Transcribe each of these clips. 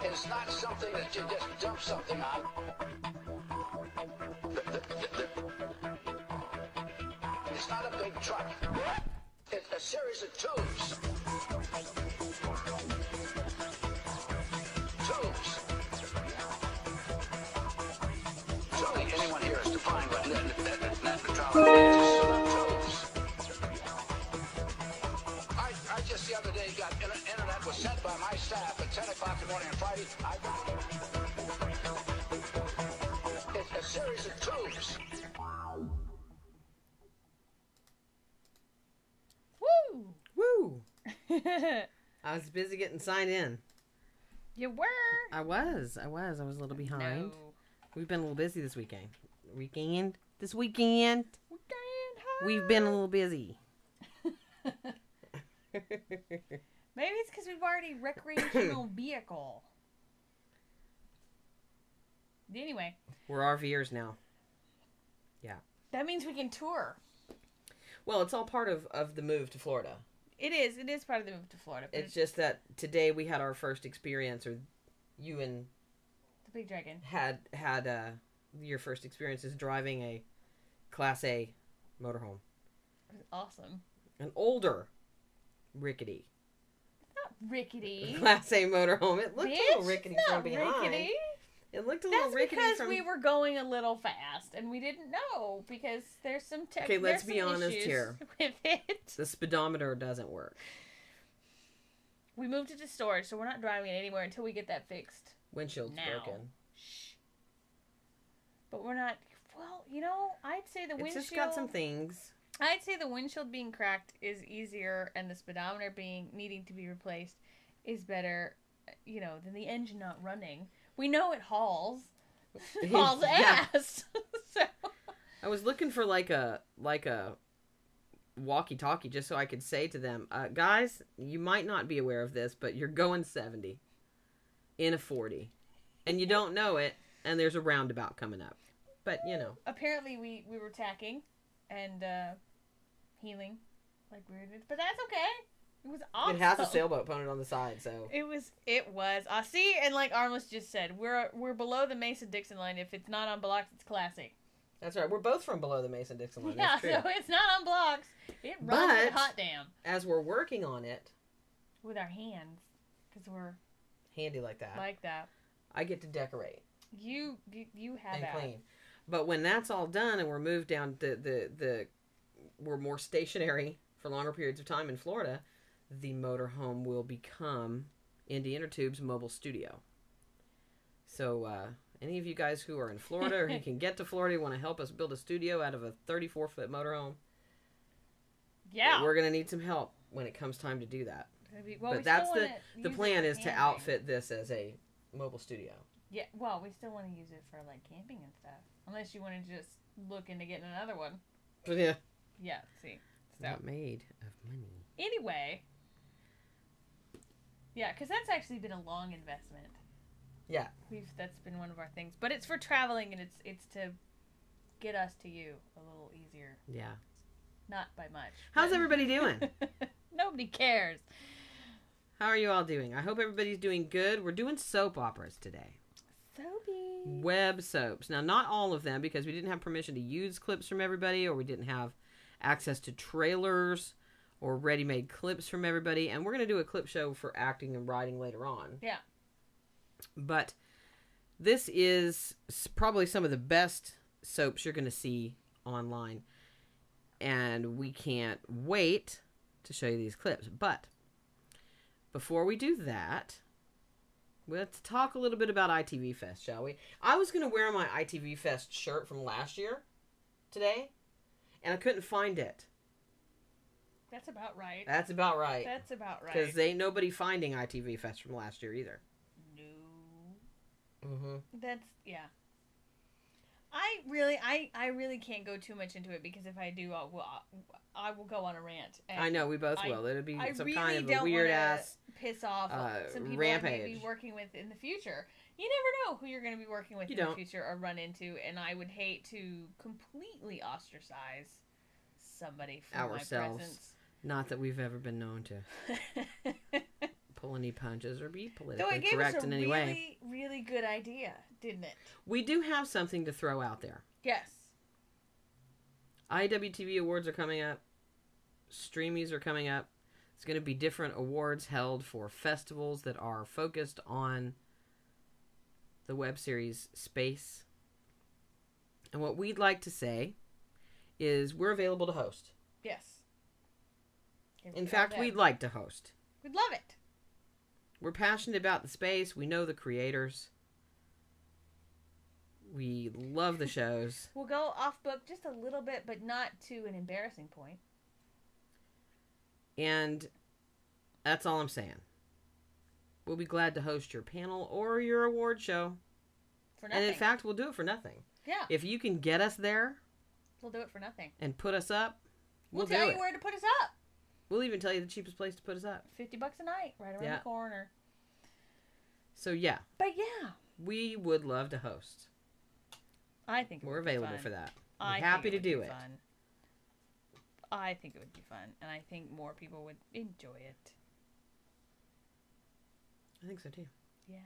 It's not something that you just dump something on. It's not a big truck. It's a series of tubes. Tubes. Surely anyone here has defined what net neutrality is. Tubes. I just the other day got internet was sent by my staff at 10 o'clock in the morning on Friday. It's a series of tubes. Woo! Woo! I was busy getting signed in. You were? I was a little behind. No. We've been a little busy this weekend. This weekend. We've been a little busy. Maybe it's because we've already recreational vehicle. Anyway. We're RVers now. Yeah. That means we can tour. Well, it's all part of the move to Florida. It is. It is part of the move to Florida. But It's just that today we had our first experience, or you and the Big Dragon had your first experiences driving a Class A motorhome. It was awesome. An older, rickety Not rickety. Class A motorhome. It looked Bitch, a little rickety it's from not behind. rickety. It looked a little That's rickety because we were going a little fast and we didn't know because there's some Okay, let's there's be some honest issues here. with it. The speedometer doesn't work. We moved it to storage, so we're not driving it anywhere until we get that fixed. Windshield's Now. broken. Shh. But we're not. Well, you know, I'd say the windshield. It's just got some things. I'd say the windshield being cracked is easier, and the speedometer needing to be replaced is better. You know, than the engine not running. We know it hauls. Hauls Yeah. ass. So. I was looking for like a walkie-talkie just so I could say to them, guys, you might not be aware of this, but you're going 70 in a 40, and you don't know it, and there's a roundabout coming up. But you know, Apparently, we were tacking and healing like we did, but that's okay. It was awesome. it has a sailboat painted on the side, so It was. See, and like Armless just said, we're below the Mason-Dixon line. If it's not on blocks, it's classic. that's right. We're both from below the Mason-Dixon line. Yeah, That's true. so it's not on blocks. It runs But- with hot damn As we're working on it, with our hands, because we're handy like that, like that. I get to decorate You have and that. clean. But when that's all done and we're moved down, we're more stationary for longer periods of time in Florida, the motorhome will become Indie Intertube's mobile studio. So any of you guys who are in Florida or who can get to Florida want to help us build a studio out of a 34-foot motorhome, Yeah. we're going to need some help when it comes time to do that. Well, But we that's still the wanna use plan it is for to camping. outfit this as a mobile studio. Yeah, well, we still want to use it for like camping and stuff. Unless you want to just look into getting another one. Yeah. Yeah, see. So Not made of money. anyway. Yeah, because that's actually been a long investment. Yeah. That's been one of our things. But it's for traveling and it's to get us to you a little easier. Yeah. Not by much. How's but- everybody doing? Nobody cares. How are you all doing? I hope everybody's doing good. We're doing soap operas today. Soapy. Web soaps. Now, not all of them because we didn't have permission to use clips from everybody, or we didn't have access to trailers or ready-made clips from everybody. And we're going to do a clip show for acting and writing later on. Yeah. But this is probably some of the best soaps you're going to see online. And we can't wait to show you these clips. But before we do that, let's talk a little bit about ITV Fest, shall we? I was going to wear my ITV Fest shirt from last year today, and I couldn't find it. That's about right. That's about right. That's about right. Because ain't nobody finding ITV Fest from last year either. No. Mm-hmm. That's, yeah. I really can't go too much into it because if I do, I will go on a rant. And I know, we both will. It'll be I some really kind of a don't weird wanna ass piss off some people rampage. I may be working with in the future. You never know who you're going to be working with You in don't. the future or run into, and I would hate to completely ostracize somebody from Ourselves. my presence. Not that we've ever been known to. any punches or be Though politically it gave correct us a in any really, way. really good idea, didn't it? We do have something to throw out there. Yes. IWTV awards are coming up. Streamies are coming up. It's going to be different awards held for festivals that are focused on the web series space. And what we'd like to say is we're available to host. Yes. In fact, we'd like to host. We'd love it. We're passionate about the space. We know the creators. We love the shows. We'll go off book just a little bit, but not to an embarrassing point. And that's all I'm saying. We'll be glad to host your panel or your award show. For nothing. And in fact, we'll do it for nothing. Yeah. If you can get us there We'll do it for nothing. and put us up, We'll do tell it. you where to put us up. We'll even tell you the cheapest place to put us up. $50 a night, right around Yeah. the corner. So yeah, But yeah, we would love to host. I think We're available for that. We're I happy think to do would be it. fun. I think it would be fun, and I think more people would enjoy it. I think so too. Yeah.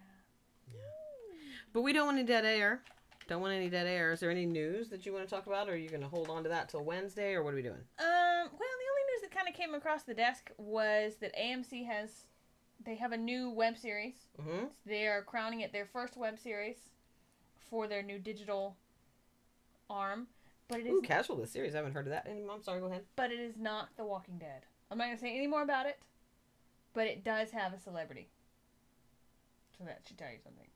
But we don't want any dead air. Don't want any dead air. Is there any news that you want to talk about, or are you going to hold on to that till Wednesday, or what are we doing? Well, the only news that kind of came across the desk was that AMC they have a new web series. Mm-hmm. They are crowning it their first web series for their new digital arm, but it is Ooh, casual, this series. I haven't heard of that. I'm sorry, go ahead. but it is not The Walking Dead. I'm not gonna say any more about it, but it does have a celebrity. So that should tell you something.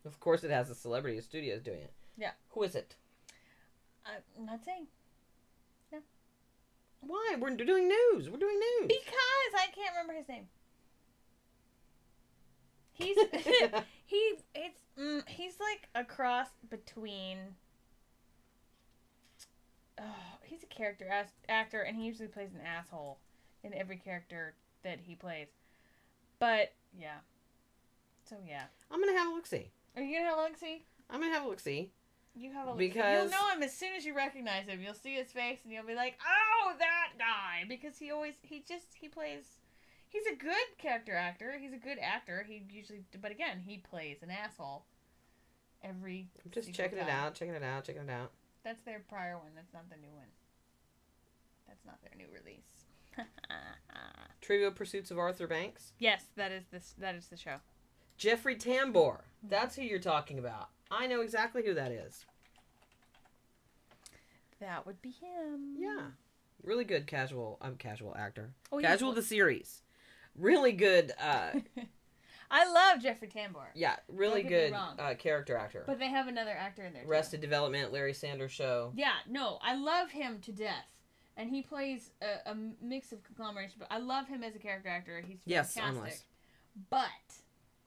Of course it has a celebrity studios doing it. Yeah. Who is it? I'm not saying. Why? We're doing news. We're doing news. Because I can't remember his name. He's he's like a cross between. Oh, he's a character actor, and he usually plays an asshole in every character that he plays. But yeah, so yeah. I'm going to have a look-see. Are you gonna have a look see? I'm going to have a look-see. You have a look. Because- You'll know him as soon as you recognize him. You'll see his face, and you'll be like, "Oh, that guy!" Because he plays. He's a good character actor. He's a good actor. But again, he plays an asshole. I'm just single checking it time. out, checking it out, checking it out. That's their prior one. That's not the new one. That's not their new release. Trivial Pursuits of Arthur Banks. Yes, that is the show. Jeffrey Tambor. That's who you're talking about. I know exactly who that is. That would be him. Yeah. Really good casual actor. Oh, Casual the series. Really good, I love Jeffrey Tambor. yeah, really Don't get me good wrong. character actor. But they have another actor in there too. Arrested Development, Larry Sanders Show. Yeah, no, I love him to death. And he plays a mix of conglomeration, but I love him as a character actor. He's fantastic. Yes. But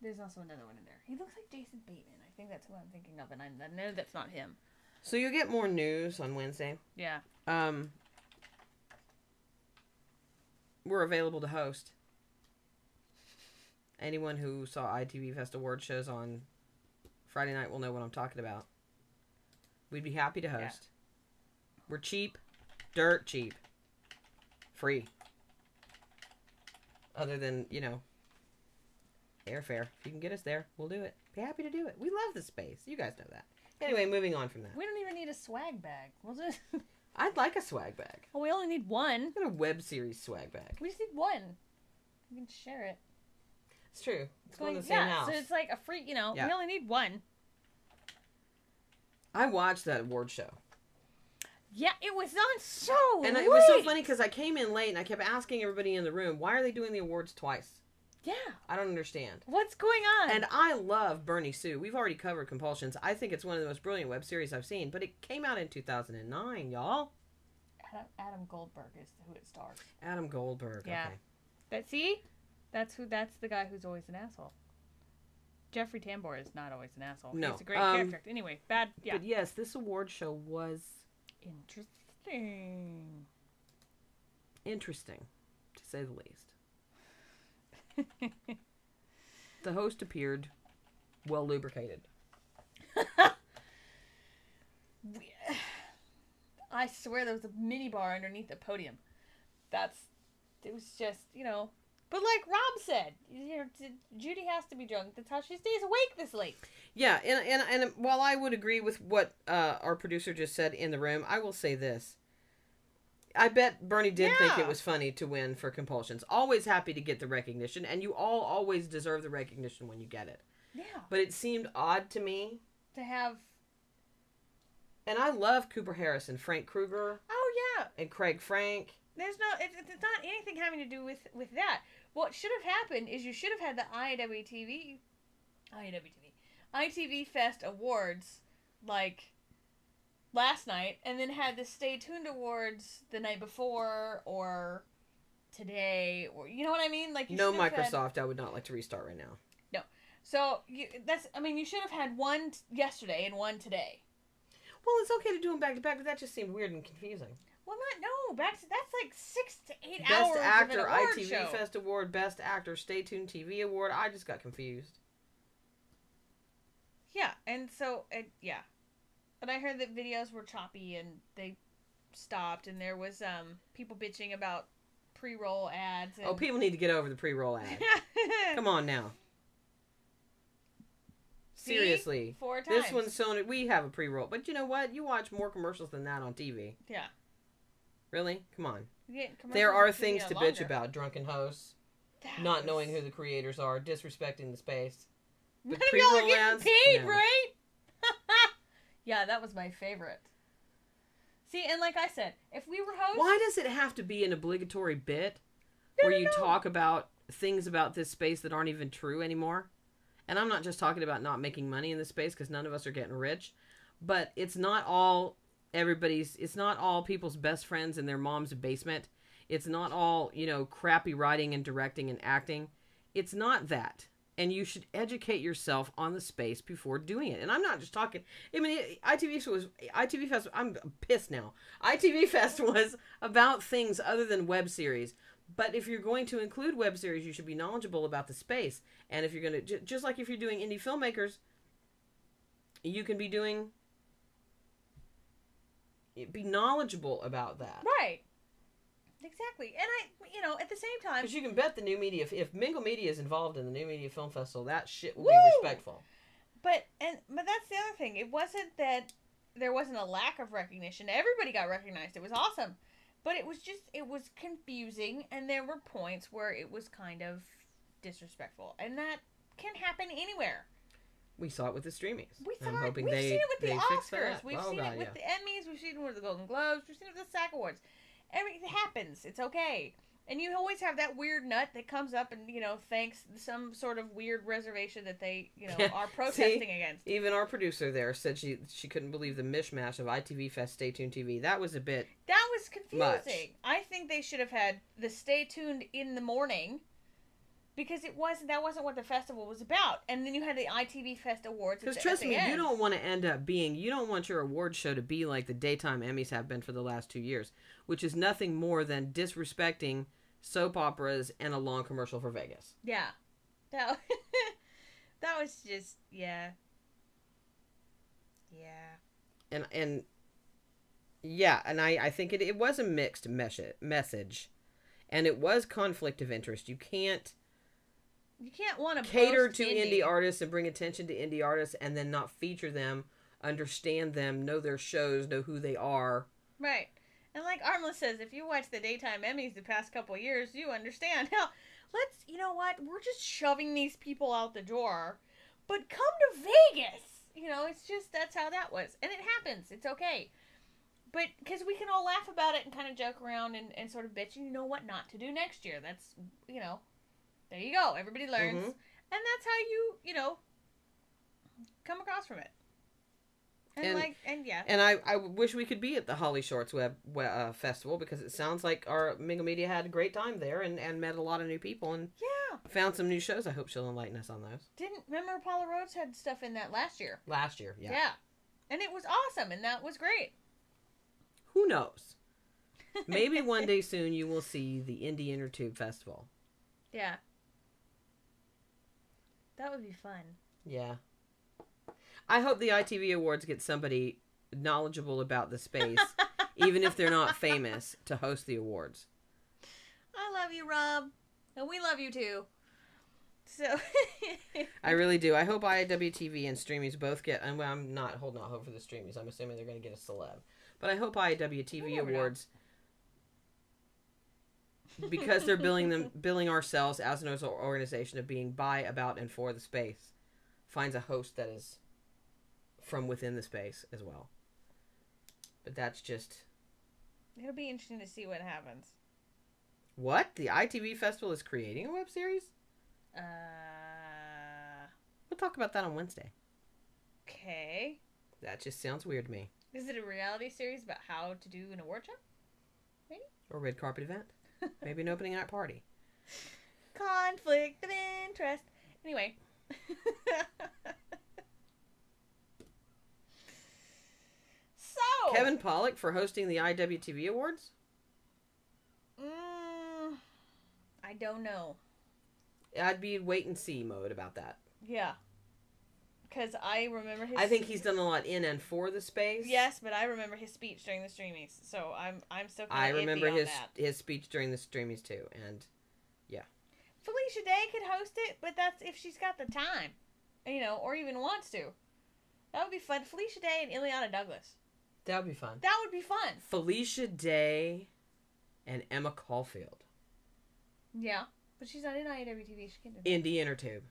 there's also another one in there. He looks like Jason Bateman. I think that's who I'm thinking of, and I know that's not him. So you'll get more news on Wednesday. Yeah. We're available to host. Anyone who saw ITV Fest award shows on Friday night will know what I'm talking about. We'd be happy to host. Yeah. We're cheap. Dirt cheap. Free. Other than, airfare. If you can get us there, we'll do it. Be happy to do it. We love the space. You guys know that. Anyway, moving on from that. We don't even need a swag bag. We'll just... I'd like a swag bag. Oh, we only need one. I've got a web series swag bag. We just need one. We can share it. It's true. It's going to the same house. So it's like a free, Yeah. we only need one. I watched that award show. Yeah, it was on so And late. it was so funny because I came in late and I kept asking everybody in the room, why are they doing the awards twice? Yeah. I don't understand. What's going on? And I love Bernie Sue. We've already covered Compulsions. I think it's one of the most brilliant web series I've seen, but it came out in 2009, y'all. Adam Goldberg is who it stars. Adam Goldberg. Yeah. Okay. That's the guy who's always an asshole. Jeffrey Tambor is not always an asshole. No. He's a great character. Anyway, bad. Yeah. But yes, this award show was Interesting. interesting, to say the least. The host appeared well lubricated. I swear there was a mini bar underneath the podium. It was just, But like Rob said, Judy has to be drunk. That's how she stays awake this late. Yeah, and while I would agree with what our producer just said in the room, I will say this. I bet Bernie did think it was funny to win for Compulsions. Always happy to get the recognition, and you all always deserve the recognition when you get it. Yeah. But it seemed odd to me. To have... And I love Cooper Harris and Frank Krueger. Oh, yeah. And Craig Frank. It's not anything having to do with that. What should have happened is you should have had the ITV Fest Awards, like, last night, and then had the Stay Tuned Awards the night before, or today, or, you know what I mean? Like, no Microsoft, I would not like to restart right now. No. So, you should have had one yesterday and one today. Well, it's okay to do them back to back, but that just seemed weird and confusing. Well, that's like 6 to 8 Best hours Actor, of an award ITV show. Fest Award, Best Actor, Stay Tuned TV Award. I just got confused. Yeah, and so, yeah. But I heard that videos were choppy and they stopped, and there was people bitching about pre-roll ads. And... Oh, people need to get over the pre-roll ad. Come on now. Seriously. 4 times. This one's so... We have a pre-roll. But you know what? You watch more commercials than that on TV. Yeah. Really? Come on. There are things to bitch about. Drunken hosts. That Not knowing who the creators are. Disrespecting the space. None of y'all are getting paid, right? Yeah, that was my favorite. See, and like I said, if we were hosts... Why does it have to be an obligatory bit where you talk about things about this space that aren't even true anymore? And I'm not just talking about not making money in this space, because none of us are getting rich. But it's not all it's not all people's best friends in their mom's basement. It's not all, crappy writing and directing and acting. It's not that. And you should educate yourself on the space before doing it. And I'm not just talking... ITV Fest... I'm pissed now. ITV Fest was about things other than web series. But if you're going to include web series, you should be knowledgeable about the space. And if you're going to... Just like if you're doing indie filmmakers, you can be doing... Be knowledgeable about that. Right. Exactly. And at the same time... Because you can bet the new media... If Mingle Media is involved in the New Media Film Festival, that shit will be respectful. But that's the other thing. It wasn't that there wasn't a lack of recognition. Everybody got recognized. It was awesome. But it was confusing, and there were points where it was kind of disrespectful. And that can happen anywhere. We saw it with the streamings. We've seen it with the Oscars. We've seen it with the Emmys. We've seen it with the Golden Globes. We've seen it with the SAG Awards. Everything happens. It's okay. And you always have that weird nut that comes up and, thanks some sort of weird reservation that they, are protesting against. Even our producer there said she couldn't believe the mishmash of ITV Fest, Stay Tuned TV. That was a bit That was confusing. Much. I think they should have had the Stay Tuned in the morning, because that wasn't what the festival was about. And then you had the ITV Fest Awards. Because trust me, you don't want to end up you don't want your award show to be like the daytime Emmys have been for the last 2 years, which is nothing more than disrespecting soap operas and a long commercial for Vegas. Yeah. That was just, yeah. Yeah. And yeah, and I think it was a mixed message. And it was conflict of interest. You can't want to cater to indie artists and bring attention to indie artists and then not feature them, understand them, know their shows, know who they are. Right. And like Armla says, if you watch the daytime Emmys the past couple of years, you understand. Hell, you know what? We're just shoving these people out the door. But come to Vegas! It's just, that's how that was. And it happens. It's okay. But, because we can all laugh about it and kind of joke around and sort of bitch, and you know what not to do next year. That's, there you go. Everybody learns. Mm-hmm. And that's how you, come across from it. And I wish we could be at the Holly Shorts Web Festival, because it sounds like our Mingle Media had a great time there and met a lot of new people and found some new shows. I hope she'll enlighten us on those. Remember Paula Rhodes had stuff in that last year? Last year, yeah. Yeah. And it was awesome, and that was great. Who knows? Maybe one day soon you will see the Indie Intertube Festival. Yeah. That would be fun. Yeah. I hope the ITV Awards get somebody knowledgeable about the space, even if they're not famous, to host the awards. I love you, Rob. And we love you too. So. I really do. I hope IWTV and Streamies both get. And I'm not holding out hope for the Streamies. I'm assuming they're going to get a celeb. But I hope IWTV Awards, because they're billing ourselves as an organization of being by, about, and for the space, finds a host that is from within the space as well. But that's just... It'll be interesting to see what happens. What? The ITV Festival is creating a web series? We'll talk about that on Wednesday. Okay. That just sounds weird to me. Is it a reality series about how to do an award show? Maybe? Or a red carpet event. Maybe an opening night party. Conflict of interest. Anyway. So. Kevin Pollak for hosting the IWTV Awards? I don't know. I'd be wait and see mode about that. Yeah. Because I remember his... I think he's done a lot in and for the space. Yes, but I remember his speech during the Streamies. So I'm still kind I of remember iffy on that. his speech during the Streamies too. And yeah. Felicia Day could host it, but that's if she's got the time. You know, or even wants to. That would be fun. Felicia Day and Ileana Douglas. That would be fun. That would be fun. Felicia Day and Emma Caulfield. Yeah. But she's not in IWTV. She can't do Indie Intertube.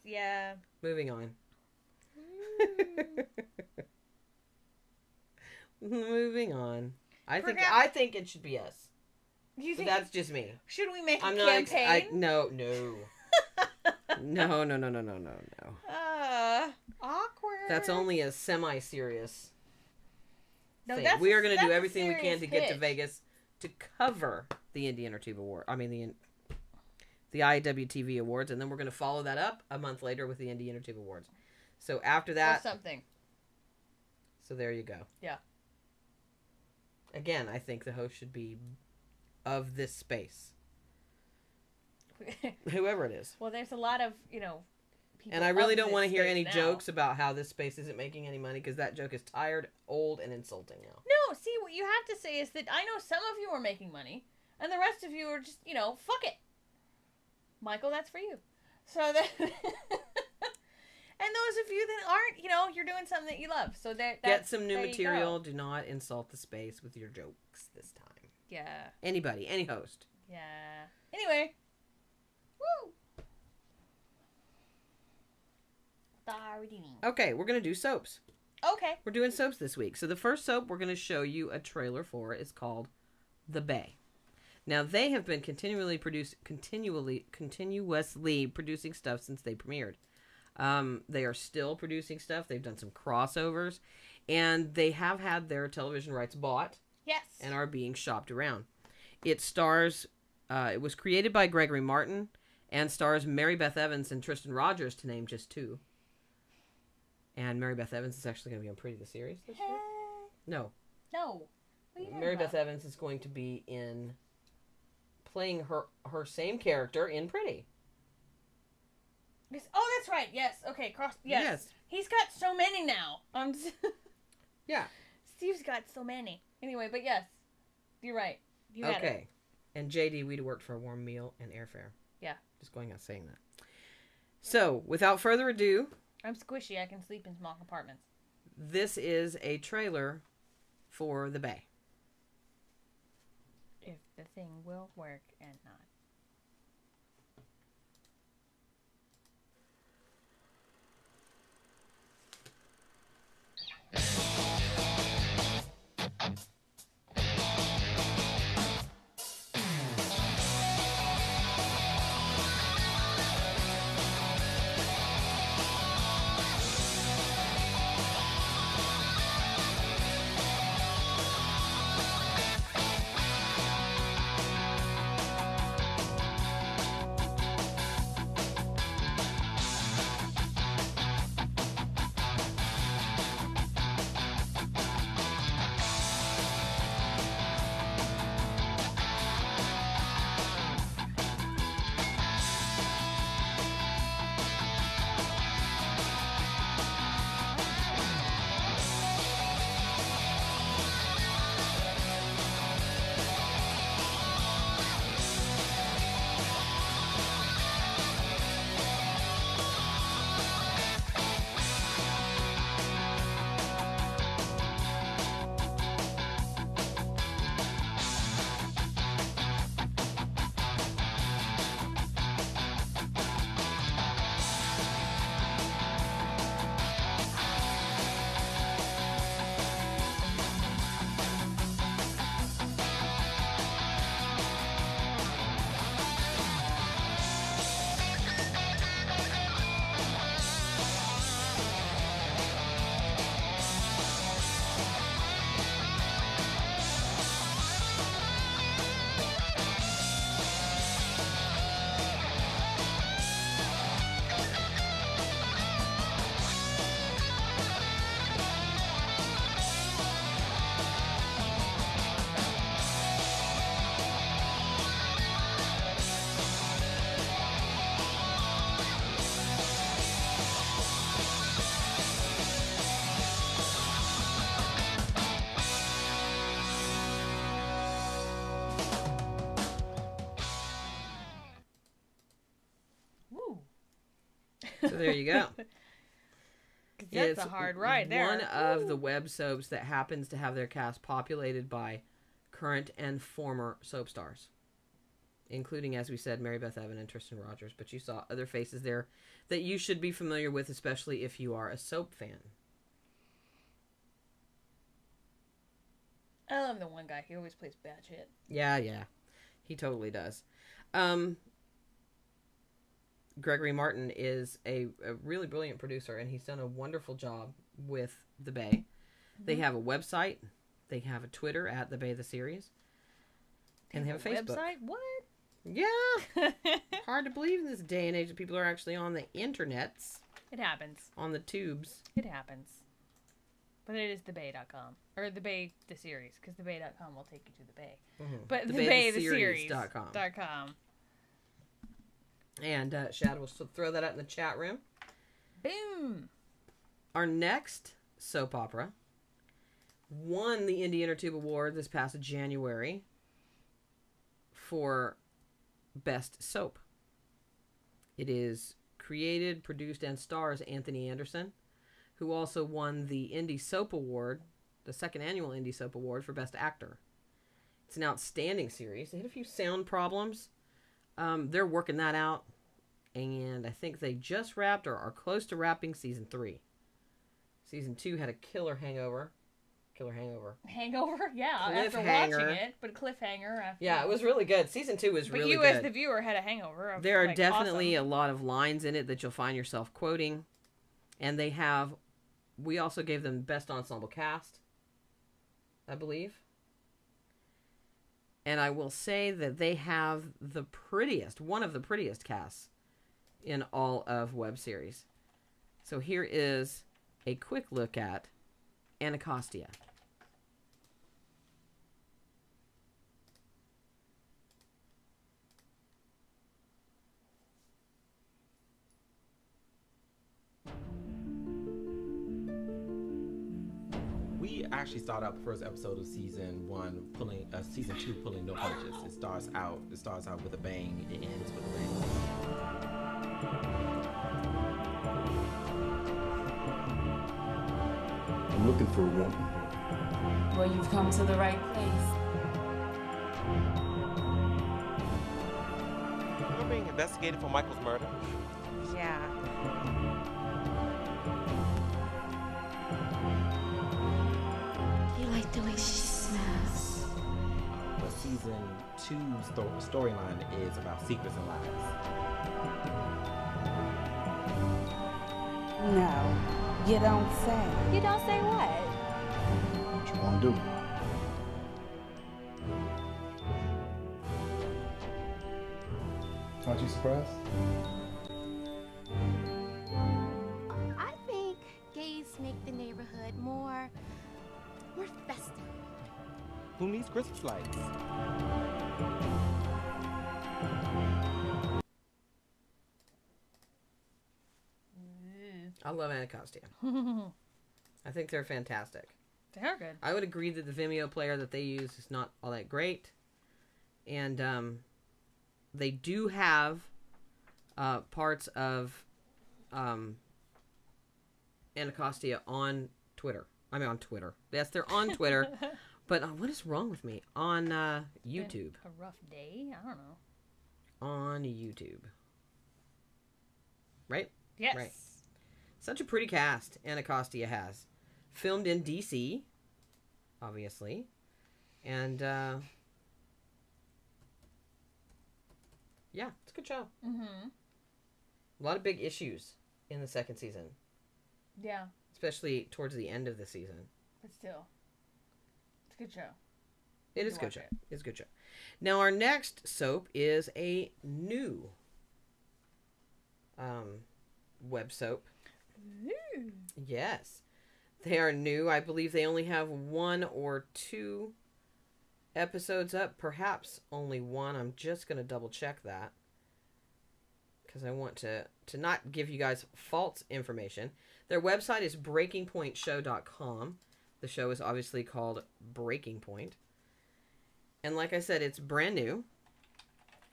Yeah. Moving on. Moving on. I think it should be us. You think That's just me. Should we make a I'm campaign? No. No. Awkward. That's only a semi-serious No, thing. that's We are a- going to do that's a everything we can serious to get to pitch. Vegas to cover the Indie Intertube Award. I mean, the IWTV Awards, and then we're going to follow that up a month later with the Indie Intertube Awards. So after Or that... something. So there you go. Yeah. Again, I think the host should be of this space. Whoever it is. Well, there's a lot of, people And I really of don't this want to hear space any now. jokes about how this space isn't making any money, because that joke is tired, old, and insulting now. No, see, what you have to say is that I know some of you are making money, and the rest of you are just, fuck it. Michael, that's for you. So that... And those of you that aren't, you're doing something that you love. So Get some new there you material. go. Do not insult the space with your jokes this time. Yeah. Anybody, any host. Yeah. Anyway. Woo! Okay, we're going to do soaps. Okay. We're doing soaps this week. So the first soap we're going to show you a trailer for is called The Bay. Now, they have been continuously producing stuff since they premiered. They are still producing stuff. They've done some crossovers. And they have had their television rights bought. Yes. And are being shopped around. It stars... it was created by Gregory Martin and stars Mary Beth Evans and Tristan Rogers, to name just two. And Mary Beth Evans is actually going to be on Pretty the Series this year. No. No. What are you Mary talking Beth Evans is going to be in... playing her same character in Pretty. Oh, that's right. Yes. Okay. Yes. He's got so many now. Yeah. Steve's got so many. Anyway, but yes. You're right. You had it. Okay. And JD, we'd worked for a warm meal and airfare. Yeah. Just going out saying that. So, without further ado... I'm squishy. I can sleep in small compartments. This is a trailer for The Bay. If the thing will work and not. So there you go. 'Cause that's a hard ride there. One of the web soaps that happens to have their cast populated by current and former soap stars, including, as we said, Mary Beth Evan and Tristan Rogers. But you saw other faces there that you should be familiar with, especially if you are a soap fan. I love the one guy. He always plays bad shit. Yeah. He totally does. Gregory Martin is a really brilliant producer, and he's done a wonderful job with The Bay. Mm-hmm. They have a website. They have a Twitter at The Bay the Series. And they have a Facebook. Website? What? Yeah. Hard to believe in this day and age that people are actually on the internets. It happens. On the tubes. It happens. But it is thebay.com. Or The Bay the Series, because thebay.com will take you to The Bay. Mm-hmm. But The Bay the Series.com. And Shad will throw that out in the chat room. Boom! Our next soap opera won the Indie Intertube Award this past January for Best Soap. It is created, produced, and stars Anthony Anderson, who also won the Indie Soap Award, the second annual Indie Soap Award for Best Actor. It's an outstanding series. They had a few sound problems. They're working that out, and I think they just wrapped or are close to wrapping season 3. Season 2 had a killer hangover. Hangover? Yeah, after watching it, but cliffhanger. After it was really good. Season 2 was really good. But you, as the viewer, had a hangover. There are definitely a lot of lines in it that you'll find yourself quoting, and we also gave them Best Ensemble Cast, I believe. And I will say that they have one of the prettiest casts in all of web series. So here is a quick look at Anacostia. We actually start out the first episode of season 1 season 2 pulling no punches. It starts out with a bang. It ends with a bang. I'm looking for a woman. Well, you've come to the right place. You're being investigated for Michael's murder? Yeah. You like the way she smells. But season 2's storyline is about secrets and lies. No, you don't say. You don't say what? What you want to do? Aren't you surprised? I think gays make the neighborhood more festive. Who needs Christmas lights? I love Anacostia. I think they're fantastic. They're good. I would agree that the Vimeo player that they use is not all that great. And they do have parts of Anacostia on Twitter. I mean, on Twitter. Yes, they're on Twitter. But what is wrong with me? On YouTube. A rough day? I don't know. On YouTube. Right? Yes. Right. Such a pretty cast Anacostia has. Filmed in DC, obviously. And, yeah, it's a good show. Mm-hmm. A lot of big issues in the second season. Yeah. Especially towards the end of the season. But still. It's a good show. It is a good show. It's a good show. Now, our next soap is a new web soap. Ooh. Yes. They are new. I believe they only have 1 or 2 episodes up. Perhaps only 1. I'm just going to double check that. Because I want to not give you guys false information. Their website is breakingpointshow.com. The show is obviously called Breaking Point. And like I said, it's brand new.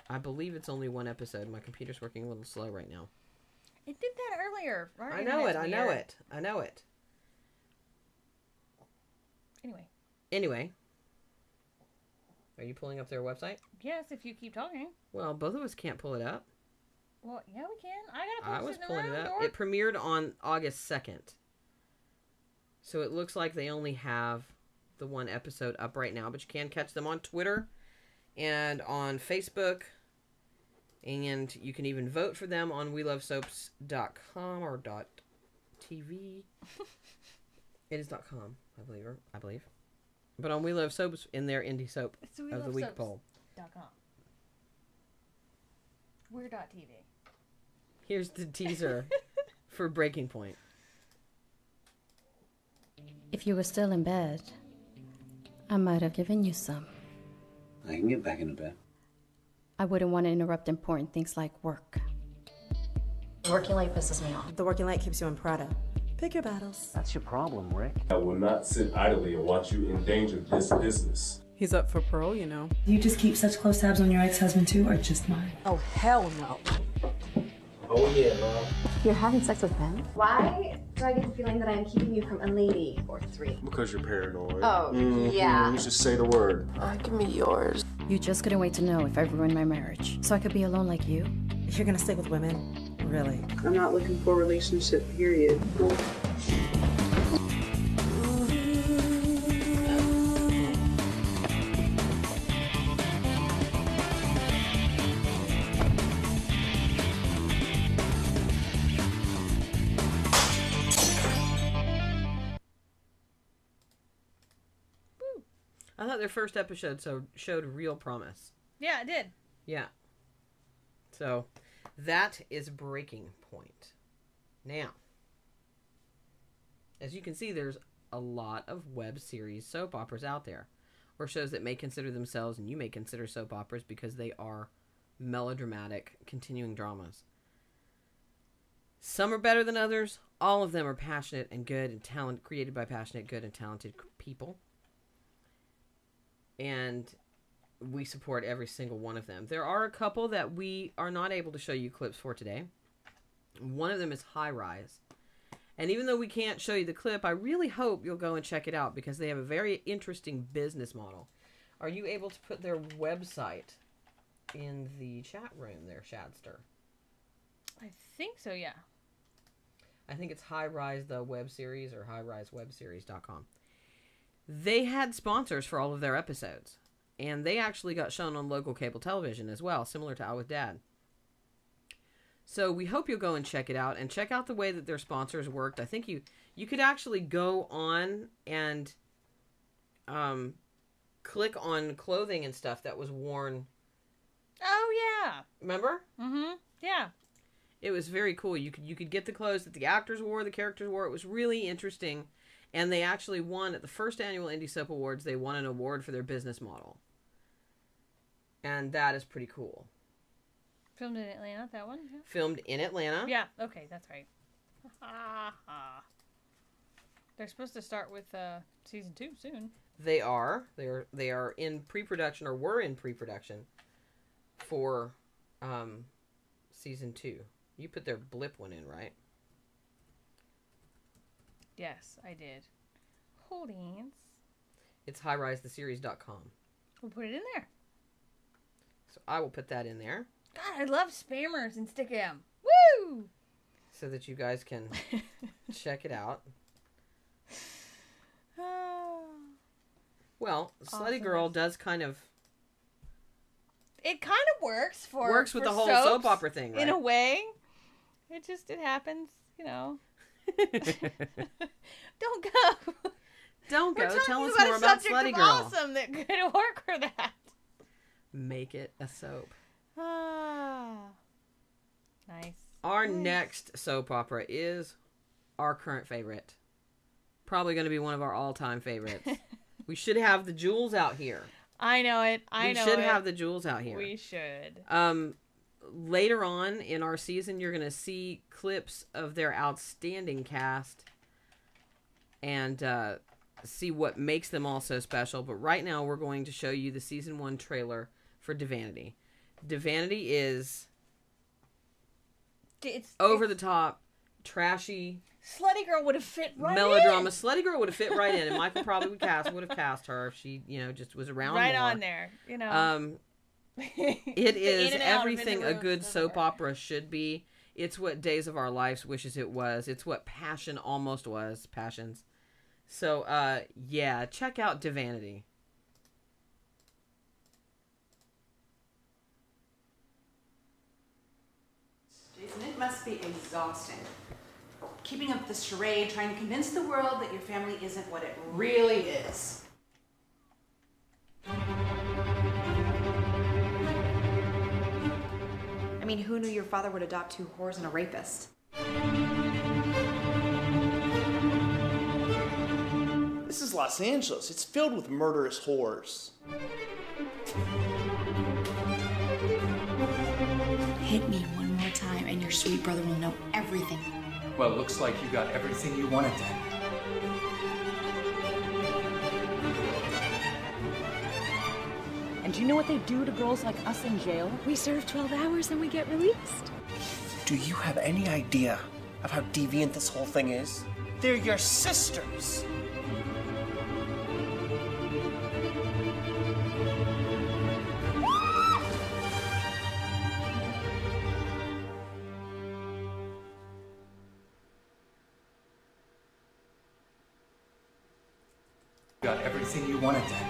I believe it's only 1 episode. My computer's working a little slow right now. It did that earlier. Our I know it. internet's I know weird. it. I know it. Anyway. Are you pulling up their website? Yes, if you keep talking. Well, both of us can't pull it up. Well, yeah, we can. I I gotta was post it in pulling the it room, up. Dork. It premiered on August 2nd. So it looks like they only have the one episode up right now, but you can catch them on Twitter and on Facebook. And you can even vote for them on welovesoaps.com or .tv. It is .com, I believe. But on We Love Soaps in their Indie Soap It's the of the Week poll. .com. We're .tv. Here's the teaser for Breaking Point. If you were still in bed, I might have given you some. I can get back into bed. I wouldn't want to interrupt important things like work. Working late pisses me off. The working late keeps you in Prada. Pick your battles. That's your problem, Rick. I will not sit idly and watch you endanger this business. He's up for parole, you know. Do you just keep such close tabs on your ex-husband too, or just mine? Oh, hell no. Oh yeah, Mom. You're having sex with Ben? Why do I get the feeling that I'm keeping you from a lady or three? Because you're paranoid. Oh, yeah. You just say the word. Give me yours. You just couldn't wait to know if I ruined my marriage, so I could be alone like you? If you're gonna stick with women, really. I'm not looking for a relationship, period. I thought their first episode showed real promise. Yeah, it did. Yeah. So, that is Breaking Point. Now, as you can see, there's a lot of web series soap operas out there, or shows that may consider themselves, and you may consider soap operas because they are melodramatic, continuing dramas. Some are better than others. All of them are passionate and good and created by passionate, good, and talented people. And we support every single one of them. There are a couple that we are not able to show you clips for today. One of them is High Rise. And even though we can't show you the clip, I really hope you'll go and check it out because they have a very interesting business model. Are you able to put their website in the chat room there, Shadster? I think so, yeah. I think it's High Rise the web series or highrisewebseries.com. They had sponsors for all of their episodes. And they actually got shown on local cable television as well, similar to Out with Dad. So we hope you'll go and check it out and check out the way that their sponsors worked. I think you could actually go on and click on clothing and stuff that was worn. Oh, yeah. Remember? Mm-hmm. Yeah. It was very cool. You could get the clothes that the actors wore, the characters wore. It was really interesting. And they actually won at the first annual Indie Soap Awards. They won an award for their business model. And that is pretty cool. Filmed in Atlanta, that one? Yeah. Filmed in Atlanta. Yeah, okay, that's right. They're supposed to start with season 2 soon. They are. They are in pre-production or were in pre-production for season 2. You put their blip one in, right? Yes, I did. Holdings. It's highrisetheseries.com. We'll put it in there. So I will put that in there. God, I love spammers and Stickam. Woo! So that you guys can check it out. Well, Slutty Girl does kind of... It kind of works Works with for the whole soaps, soap opera thing, right? In a way. It happens, you know. Don't go. Don't go. Tell us We're more talking about a subject Slutty of Girl. Awesome that could work for that. Make it a soap. Nice. Our next soap opera is our current favorite. Probably going to be one of our all-time favorites. We should have the jewels out here. I know it. We should have the jewels out here. We should. Later on in our season, you're going to see clips of their outstanding cast and see what makes them all so special. But right now, we're going to show you the season 1 trailer for Divinity. Divinity is It's over the top, trashy. Slutty Girl would have fit right melodrama. in. Slutty Girl would have fit right in, and Michael probably would have cast her if she, just was around right more. on there. It is everything a good soap opera should be. It's what Days of Our Lives wishes it was. It's what Passion almost was. Passions. So, yeah, check out Divinity. Jason, it must be exhausting. Keeping up this charade, trying to convince the world that your family isn't what it really is. I mean, who knew your father would adopt 2 whores and a rapist? This is Los Angeles. It's filled with murderous whores. Hit me one more time and your sweet brother will know everything. Well, looks like you got everything you wanted then. And do you know what they do to girls like us in jail? We serve 12 hours and we get released. Do you have any idea of how deviant this whole thing is? They're your sisters. Got everything you wanted then.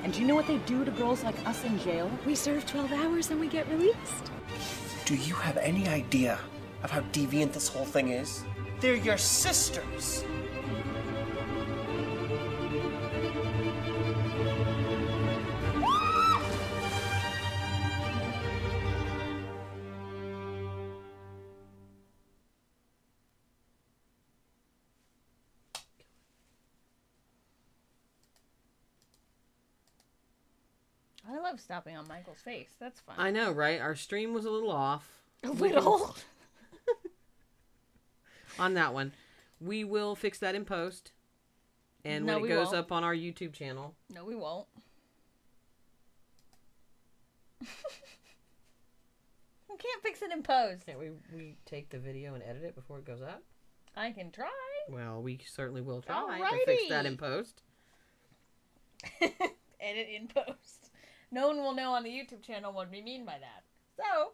And do you know what they do to girls like us in jail? We serve 12 hours and we get released. Do you have any idea of how deviant this whole thing is? They're your sisters. I love stopping on Michael's face. That's fun. I know, right? Our stream was a little off. A little? On that one. We will fix that in post. And when it goes up on our YouTube channel. No, we won't. We can't fix it in post. Can't we take the video and edit it before it goes up? I can try. Well, we certainly will try Alrighty. to fix that in post. Edit in post. No one will know on the YouTube channel what we mean by that. So,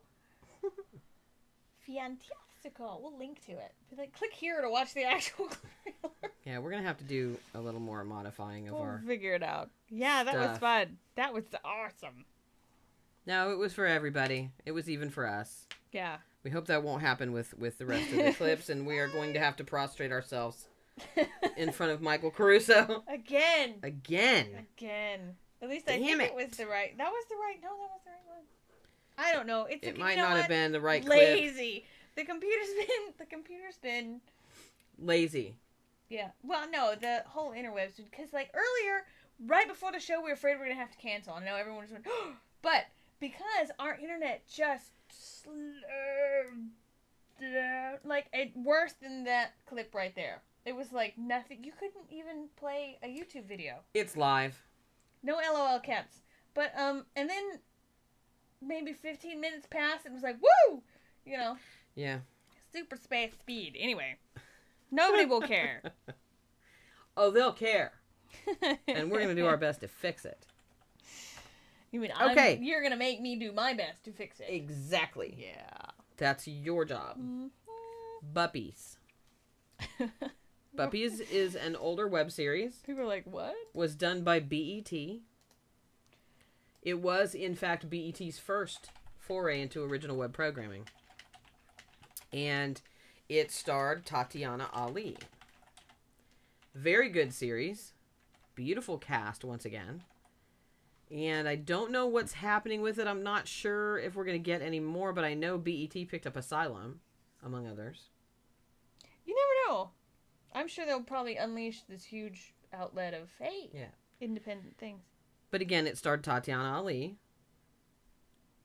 fantastical. We'll link to it. Be like, click here to watch the actual trailer. Yeah, we're going to have to do a little more modifying of our figure it out. Yeah, that was fun. That was awesome. No, it was for everybody. It was even for us. Yeah. We hope that won't happen with the rest of the clips, and we are going to have to prostrate ourselves in front of Michael Caruso. Again. At least I think it was the right. That was the right. No, that was the right one. I don't know. It might not have been the right clip. Lazy. The computer's been lazy. Yeah. Well, no, the whole interwebs, because like earlier, right before the show, we were afraid we were gonna have to cancel. I know everyone was going, but because our internet just like worse than that clip right there. It was like nothing. You couldn't even play a YouTube video. It's live. No LOL caps. But and then maybe 15 minutes passed and it was like, woo! You know. Yeah. Super space speed. Anyway. Nobody will care. Oh, they'll care. And we're going to do our best to fix it. You mean okay. You're going to make me do my best to fix it. Exactly. Yeah. That's your job. Mm-hmm. Buppies. Buppies is an older web series. People are like, what? Was done by BET. It was, in fact, BET's first foray into original web programming. And it starred Tatiana Ali. Very good series. Beautiful cast, once again. And I don't know what's happening with it. I'm not sure if we're going to get any more, but I know BET picked up Asylum, among others. You never know. I'm sure they'll probably unleash this huge outlet of, hey, independent things. But again, it starred Tatiana Ali.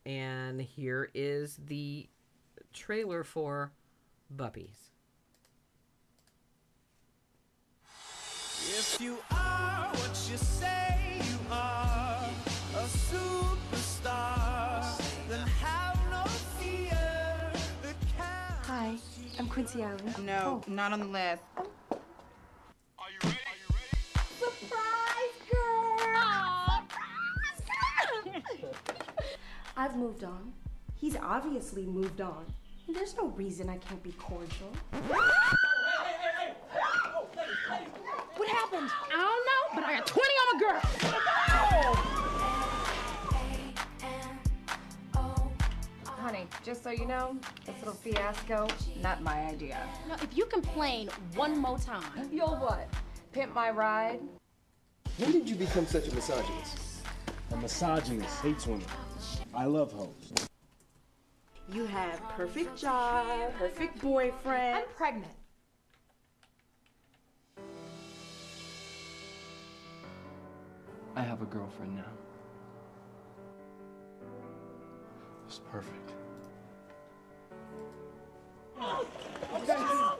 And here is the trailer for Buppies. If you are what you say you are, a Hi, I'm Quincy Allen. No, not on the list. Surprise, girl! I've moved on. He's obviously moved on. There's no reason I can't be cordial. What happened? I don't know, but I got 20 on my girl. Honey, just so you know, this little fiasco, not my idea. No, if you complain one more time. You'll what? Pimp my ride? When did you become such a misogynist? A misogynist hates women. I love hoes. You have perfect job, perfect boyfriend. I'm pregnant. I have a girlfriend now. It's perfect.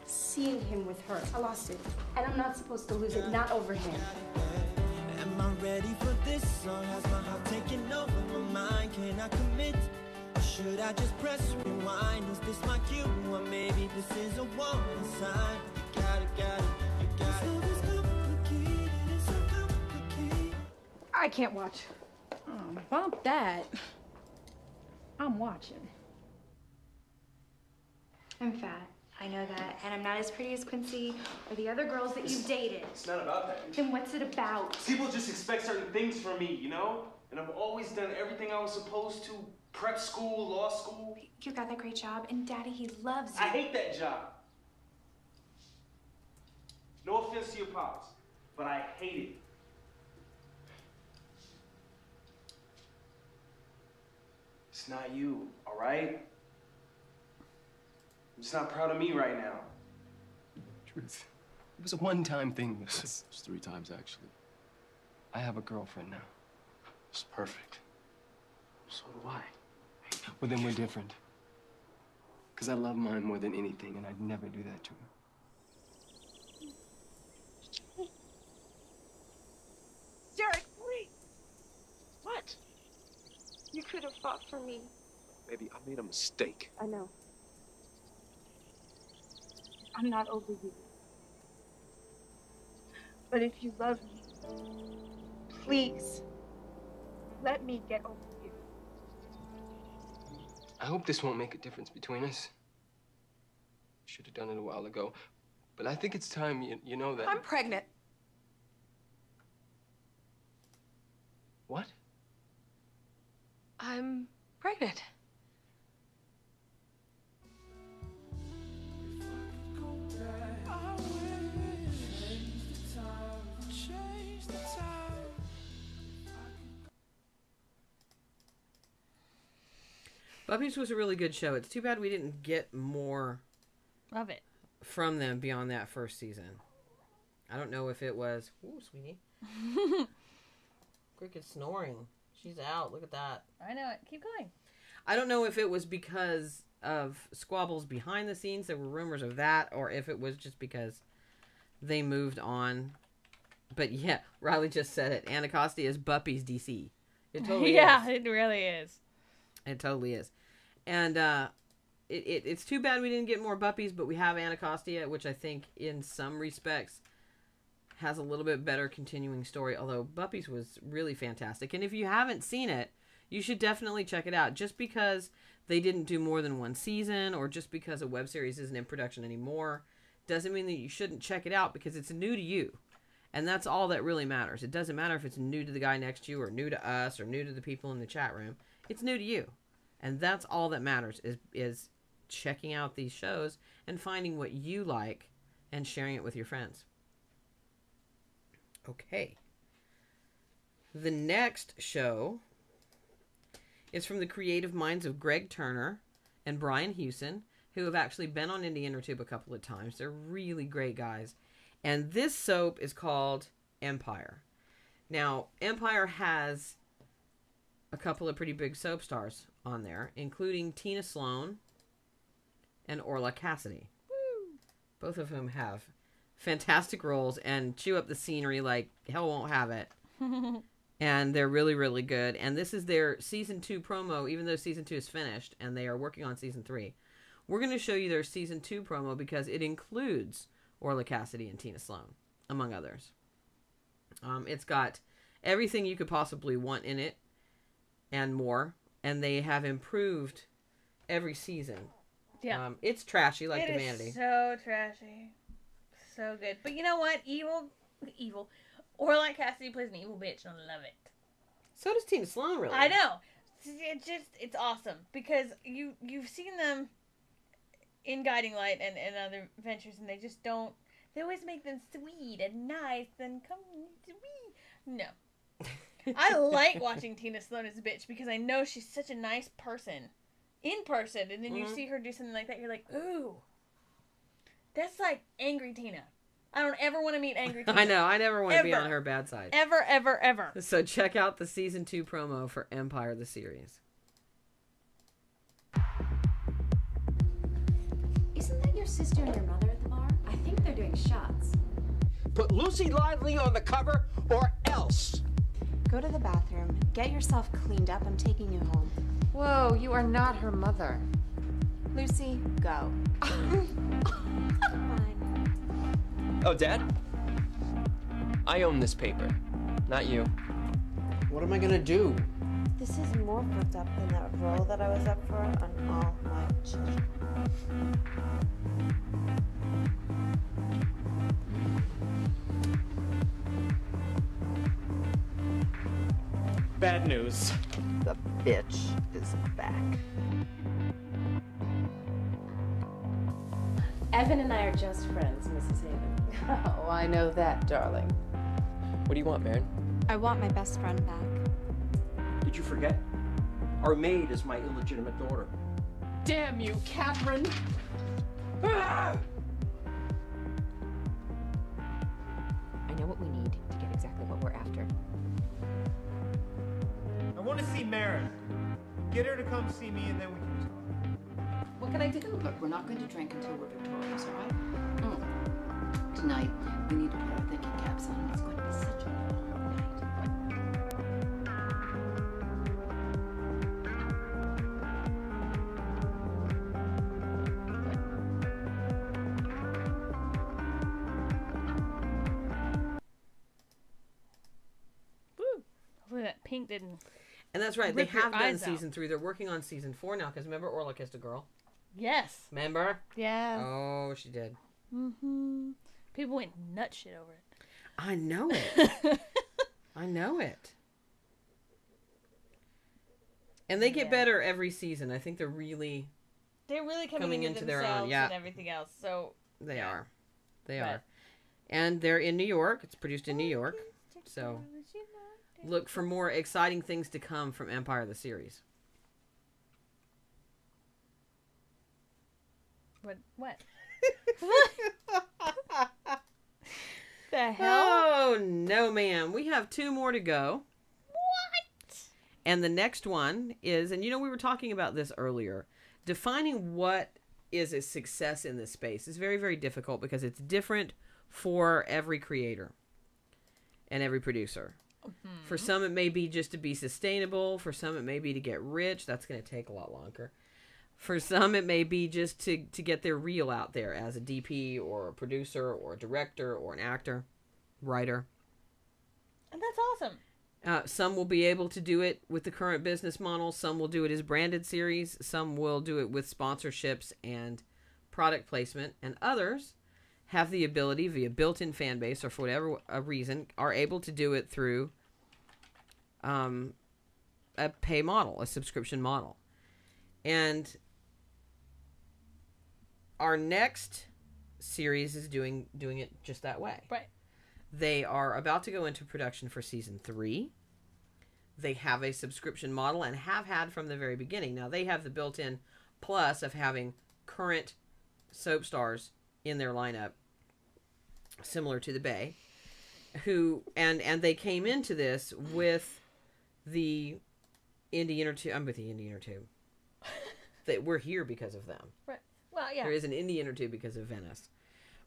Seeing him with her, I lost it. And I'm not supposed to lose it, not over him. Am I ready for this song? Has my heart taken over my mind? Can I commit? Or should I just press rewind? Is this my cue? Or maybe this is a warning sign? You got it. This love is complicated, it's so complicated. I can't watch. Oh, bump that. I'm watching. I'm fat. I know that. And I'm not as pretty as Quincy or the other girls that you've dated. It's not about that. Then what's it about? People just expect certain things from me, you know? And I've always done everything I was supposed to. Prep school, law school. You got that great job, and Daddy, he loves you. I hate that job. No offense to your pops, but I hate it. It's not you, all right? I'm just not proud of me right now. Truth. It was a one-time thing. It's 3 times, actually. I have a girlfriend now. It's perfect. So do I. Well, then we're different. Because I love mine more than anything, and I'd never do that to her. Derek, wait! What? You could have fought for me. Baby, I made a mistake. I know. I'm not over you. But if you love me, please, let me get over you. I hope this won't make a difference between us. Should have done it a while ago. But I think it's time you know that... I'm pregnant. What? I'm pregnant. Buppies was a really good show. It's too bad we didn't get more of it from them beyond that first season. I don't know if it was... Ooh, sweetie. Cricket's snoring. She's out. Look at that. I know it. Keep going. I don't know if it was because of squabbles behind the scenes. There were rumors of that, or if it was just because they moved on. But yeah, Riley just said it. Anacostia is Buppy's DC. It totally yeah, is. it really is. It totally is. And it's too bad we didn't get more Buppies, but we have Anacostia, which I think in some respects has a little bit better continuing story, although Buppies was really fantastic. And if you haven't seen it, you should definitely check it out. Just because they didn't do more than one season, or just because a web series isn't in production anymore, doesn't mean that you shouldn't check it out, because it's new to you. And that's all that really matters. It doesn't matter if it's new to the guy next to you, or new to us, or new to the people in the chat room. It's new to you. And that's all that matters, is checking out these shows and finding what you like and sharing it with your friends. Okay. The next show is from the creative minds of Greg Turner and Brian Hewson, who have actually been on Indie Intertube a couple of times. They're really great guys. And this soap is called Empire. Now, Empire has a couple of pretty big soap stars on there, including Tina Sloan and Orla Cassidy. Woo! Both of whom have fantastic roles and chew up the scenery like hell won't have it. And they're really, really good. And this is their season 2 promo, even though season 2 is finished and they are working on season 3. We're going to show you their season 2 promo because it includes Orla Cassidy and Tina Sloan, among others. It's got everything you could possibly want in it and more. And they have improved every season. Yeah. It's trashy like It Humanity. is so trashy. So good. But you know what? Evil. Orla Cassidy plays an evil bitch, and I love it. So does Tina Sloan, really. I know. It's awesome because you've seen them in Guiding Light and other ventures, and they just don't. They always make them sweet and nice and come to me. No. I like watching Tina Sloan as a bitch because I know she's such a nice person in person, and then you see her do something like that, you're like, ooh, that's like angry Tina. I don't ever want to meet angry Tina. I know. I never want to be on her bad side. Ever, ever, ever. So check out the season 2 promo for Empire the series. Isn't that your sister and your mother at the bar? I think they're doing shots. Put Lucy Lively on the cover or else. Go to the bathroom. Get yourself cleaned up. I'm taking you home. Whoa, you are not her mother. Lucy, go. Oh, Dad? I own this paper, not you. What am I gonna do? This is more fucked up than that role that I was up for on All My Children. Bad news. The bitch is back. Evan and I are just friends, Mrs. Haven. Oh, I know that, darling. What do you want, Baron? I want my best friend back. Did you forget? Our maid is my illegitimate daughter. Damn you, Catherine! Ah! I know what we need to get exactly what we're after. I want to see Marin. Get her to come see me, and then we can talk. What can I do? Look, we're not going to drink until we're victorious, all right? Tonight, we need to put our thinking caps on. It's going to be such a long night. Woo. Hopefully that pink didn't. And that's right. They rip your have done eyes season out. 3. They're working on season 4 now. Because remember, Orla kissed a girl. Yes. Remember? Yeah. Oh, she did. Mm-hmm. People went nut shit over it. I know it. I know it. And they get better every season. I think they're really coming into their themselves own. Yeah. and everything else. So They are. They Right. are. And they're in New York. It's produced in New York. So look for more exciting things to come from Empire the series. What? The hell? Oh, no, ma'am. We have 2 more to go. What? And the next one is, and we were talking about this earlier, defining what is a success in this space is very, very difficult because it's different for every creator and every producer. Mm-hmm. For some, it may be just to be sustainable. For some, it may be to get rich. That's going to take a lot longer. For some, it may be just to get their reel out there as a DP or a producer or a director or an actor, writer. And that's awesome. Some will be able to do it with the current business model. Some will do it as branded series. Some will do it with sponsorships and product placement. And others have the ability via built-in fan base or for whatever reason are able to do it through a pay model, a subscription model. And our next series is doing it just that way. Right. They are about to go into production for season 3. They have a subscription model and have had from the very beginning. Now, they have the built-in plus of having current soap stars in their lineup, similar to the Bay, who and they came into this with the Indie Intertube. I'm with the Indie Intertube. That we're here because of them. Right. Well, yeah. There is an Indie Intertube because of Venice.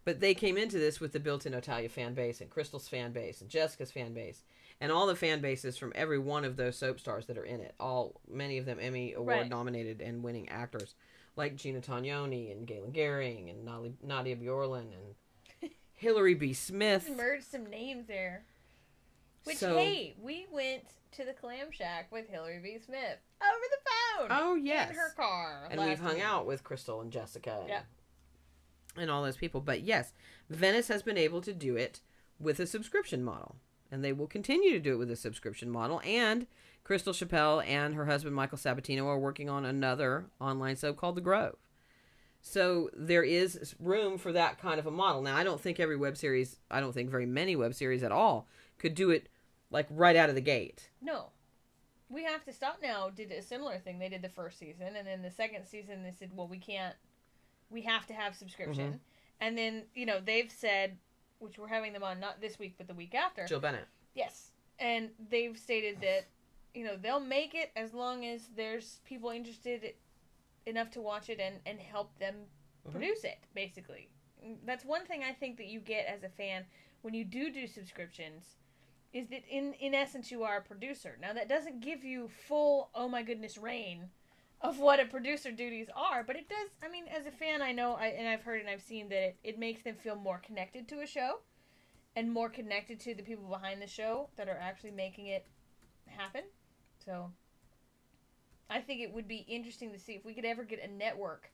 But they came into this with the built-in Otalia fan base and Crystal's fan base and Jessica's fan base and all the fan bases from every one of those soap stars that are in it. Many of them Emmy Award nominated and winning actors, like Gina Tognoni and Galen Gehring and Nadia Bjorlin and Hilary B. Smith. Merged some names there. Which, hey, we went to the Clam Shack with Hilary B. Smith over the phone. Oh, yes. In her car. And we've hung out with Crystal and Jessica. Yeah. And all those people. But yes, Venice has been able to do it with a subscription model. And they will continue to do it with a subscription model. And Crystal Chappelle and her husband, Michael Sabatino, are working on another online soap called The Grove. So there is room for that kind of a model. Now, I don't think very many web series at all could do it like right out of the gate. No. We Have to Stop Now did a similar thing. They did the first season, and then the second season they said, well, we have to have subscription. Mm-hmm. And then, they've said, which we're having them on not this week, but the week after. Jill Bennett. Yes. And they've stated that, they'll make it as long as there's people interested enough to watch it and help them produce it, basically. That's one thing I think that you get as a fan when you do subscriptions, is that in essence you are a producer. Now that doesn't give you full, oh my goodness, reign of what a producer duties are, but it does, as a fan, I know, and I've heard and I've seen that it makes them feel more connected to a show and more connected to the people behind the show that are actually making it happen. So I think it would be interesting to see if we could ever get a network,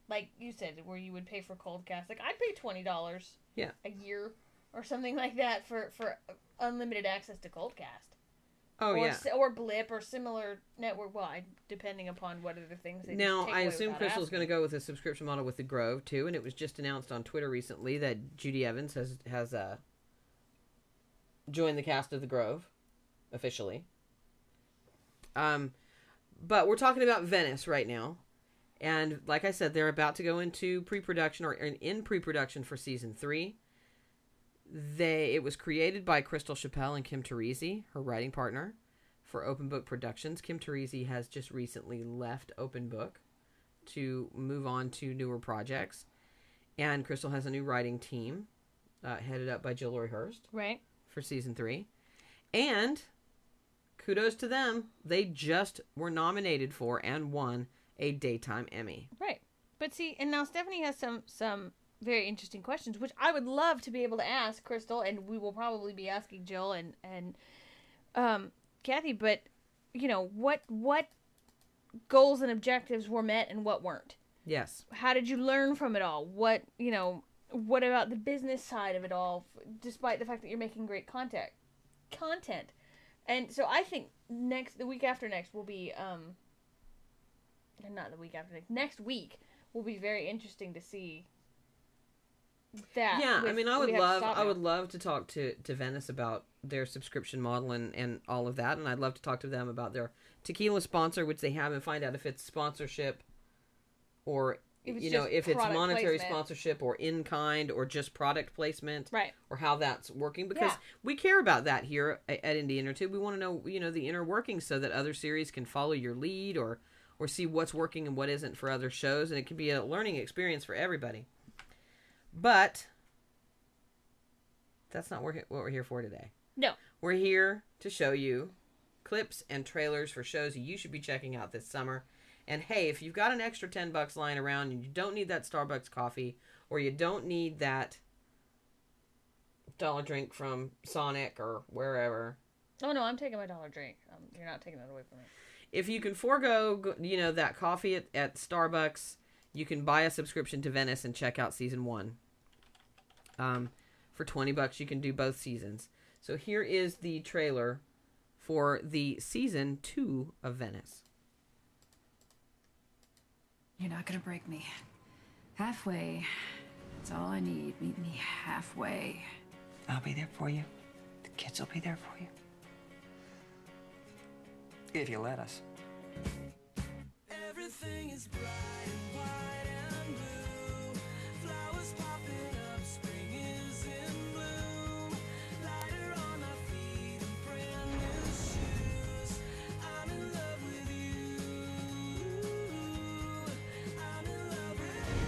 like you said, where you would pay for Coldcast. Like, I'd pay $20 a year or something like that for unlimited access to Coldcast. Oh, yeah. Or Blip or similar network. Well, depending upon what other things they now, just take I away assume without Crystal's asking. going to go with a subscription model with The Grove, too, and it was just announced on Twitter recently that Judy Evans has joined the cast of The Grove, officially. But we're talking about Venice right now. And like I said, they're about to go into pre-production or in pre-production for season 3. It was created by Crystal Chappelle and Kim Teresi, her writing partner, for Open Book Productions. Kim Teresi has just recently left Open Book to move on to newer projects. And Crystal has a new writing team headed up by Jill Lori Hurst. Right. For season 3. And kudos to them. They just were nominated for and won a Daytime Emmy. Right. But see, and now Stephanie has some very interesting questions, which I would love to be able to ask Crystal, and we will probably be asking Jill and Kathy, but, what goals and objectives were met and what weren't? Yes. How did you learn from it all? What about the business side of it all, despite the fact that you're making great content? And so I think the week after next will be, not the week after next week will be very interesting to see that. Yeah, I would love to talk to Venice about their subscription model and all of that, and I'd love to talk to them about their tequila sponsor, which they have, and find out if it's sponsorship or if it's monetary sponsorship or in kind or just product placement, right? Or how that's working, because we care about that here at Indie Intertube. We want to know, the inner workings so that other series can follow your lead or see what's working and what isn't for other shows, and it can be a learning experience for everybody. But that's not what we're here for today. No. We're here to show you clips and trailers for shows you should be checking out this summer. And hey, if you've got an extra $10 lying around and you don't need that Starbucks coffee, or you don't need that dollar drink from Sonic or wherever. Oh no, I'm taking my dollar drink. You're not taking that away from me. If you can forego, that coffee at Starbucks, you can buy a subscription to Venice and check out season 1. For $20, you can do both seasons. So here is the trailer for the season 2 of Venice. You're not gonna break me. Halfway. That's all I need. Meet me halfway. I'll be there for you. The kids will be there for you. If you let us. Everything is bright and white and blue. Flowers popping up, spring is in bloom. Lighter on our feet and brand new shoes. I'm in love with you. I'm in love with you.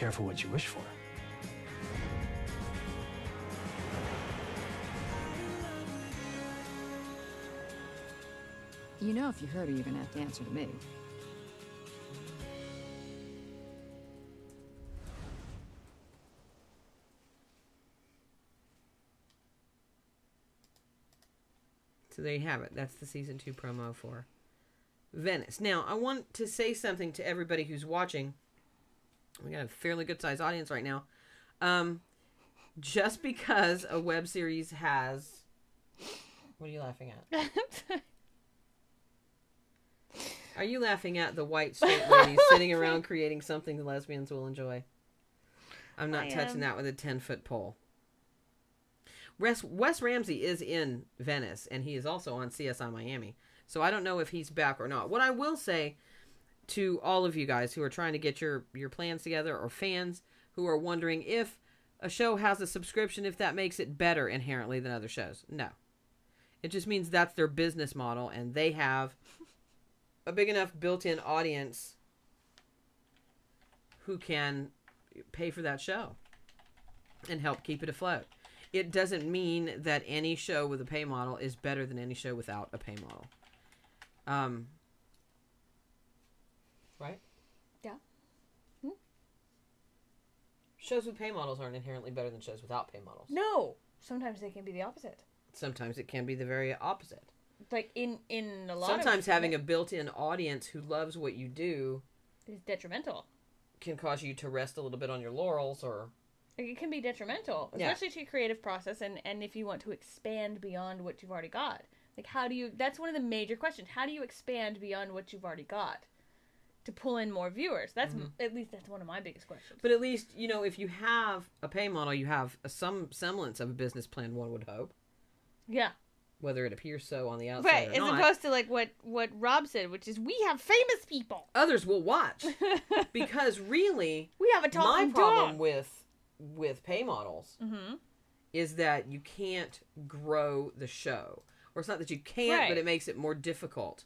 careful what you wish for. You know, if you hurt her, you're gonna have to answer to me. So there you have it. That's the season 2 promo for Venice. Now, I want to say something to everybody who's watching. We got a fairly good sized audience right now. Just because a web series has... What are you laughing at? Are you laughing at the white straight lady sitting around creating something the lesbians will enjoy? I'm not touching that with a 10-foot pole. Wes Ramsey is in Venice, and he is also on CSI Miami. So I don't know if he's back or not. What I will say to all of you guys who are trying to get your plans together, or fans who are wondering if a show has a subscription, if that makes it better inherently than other shows. No. It just means that's their business model, and they have a big enough built-in audience who can pay for that show and help keep it afloat. It doesn't mean that any show with a pay model is better than any show without a pay model. Right? Yeah. Shows with pay models aren't inherently better than shows without pay models. No. Sometimes they can be the opposite. Sometimes it can be the very opposite. Like in a lot Sometimes having a built-in audience who loves what you do is detrimental. Can cause you to rest a little bit on your laurels, or it can be detrimental, especially to your creative process, and if you want to expand beyond what you've already got. Like, how do you... That's one of the major questions. How do you expand beyond what you've already got to pull in more viewers? That's at least that's one of my biggest questions. But at least, you know, if you have a pay model, you have some semblance of a business plan, one would hope. Yeah. Whether it appears so on the outside or as not. Opposed to like what Rob said, which is we have famous people. Others will watch. Because really, we have a talking my problem dog. with pay models is that you can't grow the show. Or it's not that you can't, but it makes it more difficult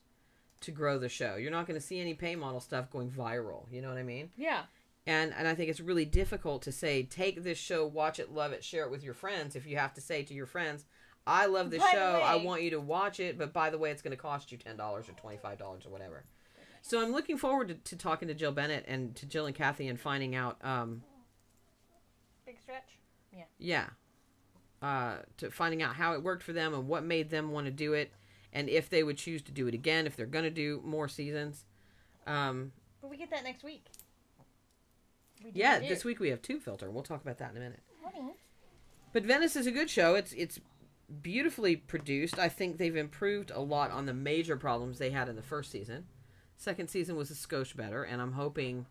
to grow the show. You're not going to see any pay model stuff going viral. You know what I mean? Yeah. And I think it's really difficult to say, take this show, watch it, love it, share it with your friends. If you have to say to your friends, I love this show, I want you to watch it, but by the way, it's going to cost you $10 or $25 or whatever. So I'm looking forward to talking to Jill Bennett and to Jill and Kathy and finding out... Big stretch? Yeah. Yeah. To finding out how it worked for them and what made them want to do it, and if they would choose to do it again, if they're going to do more seasons. But we get that next week. Yeah, this week we have 2 filter. We'll talk about that in a minute. Morning. But Venice is a good show. It's beautifully produced. I think they've improved a lot on the major problems they had in the first season. Second season was a skosh better, and I'm hoping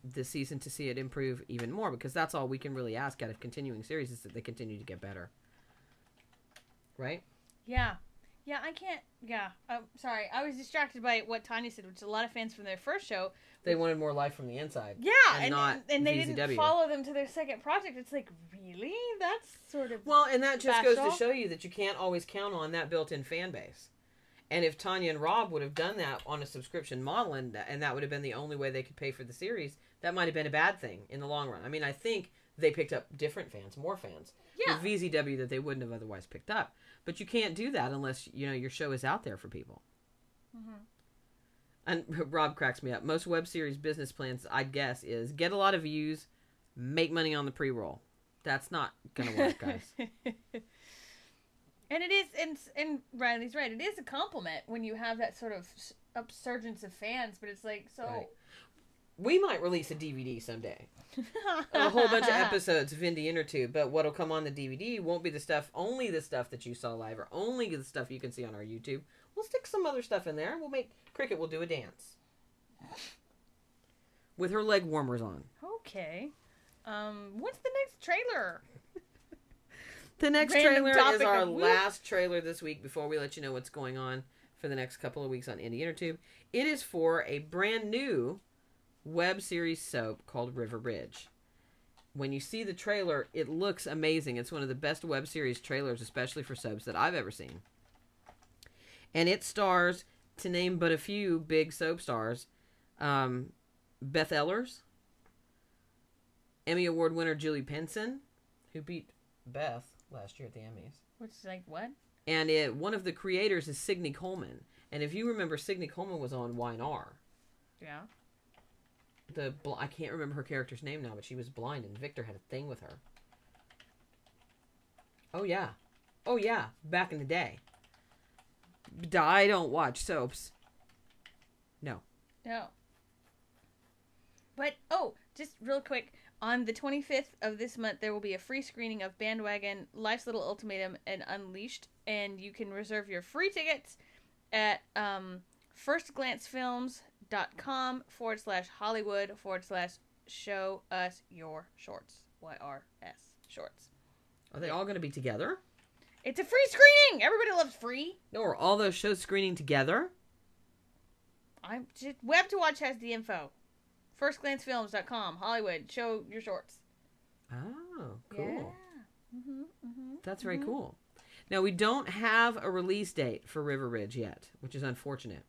this season to see it improve even more, because that's all we can really ask out of continuing series, is that they continue to get better. Right? Yeah. Yeah, I can't... Yeah. Sorry. I was distracted by what Tanya said, which a lot of fans from their first show... They wanted more life from the inside. Yeah, and they VZW. didn't follow them to their second project. It's like, really? That's sort of... Well, and that just special. goes to show you that you can't always count on that built-in fan base. And if Tanya and Rob would have done that on a subscription model, and that would have been the only way they could pay for the series, that might have been a bad thing in the long run. I mean, I think they picked up different fans, more fans, with VZW that they wouldn't have otherwise picked up. But you can't do that unless, you know, your show is out there for people. And Rob cracks me up. Most web series business plans, I guess, is get a lot of views, make money on the pre-roll. That's not going to work, guys. And it is, and Riley's right, it is a compliment when you have that sort of upsurgence of fans, but it's like, so... Right. We might release a DVD someday. A whole bunch of episodes of Indie Intertube, but what'll come on the DVD won't be only the stuff that you saw live, or only the stuff you can see on our YouTube. We'll stick some other stuff in there. Cricket will do a dance. With her leg warmers on. Okay. What's the next trailer? The next trailer is our last trailer this week before we let you know what's going on for the next couple of weeks on Indie Intertube. It is for a brand new web series soap called River Ridge. When you see the trailer, it looks amazing. It's one of the best web series trailers, especially for soaps, that I've ever seen. And it stars, to name but a few big soap stars, Beth Ehlers, Emmy Award winner Julie Pinson, who beat Beth last year at the Emmys. Which is like, what? And one of the creators is Signe Coleman. And if you remember, Signe Coleman was on Y&R. Yeah. I can't remember her character's name now, but she was blind, and Victor had a thing with her. Oh, yeah. Oh, yeah. Back in the day. I don't watch soaps. No. No. But, just real quick, on the 25th of this month, there will be a free screening of Bandwagon, Life's Little Ultimatum, and Unleashed, and you can reserve your free tickets at firstglancefilms.com/Hollywood/show us your shorts. YRS shorts. Are they all going to be together? It's a free screening! Everybody loves free. No, are all those shows screening together? Web to Watch has the info. Firstglancefilms.com, Hollywood, show your shorts. Oh, cool. Yeah. That's very cool. Now, we don't have a release date for River Ridge yet, which is unfortunate.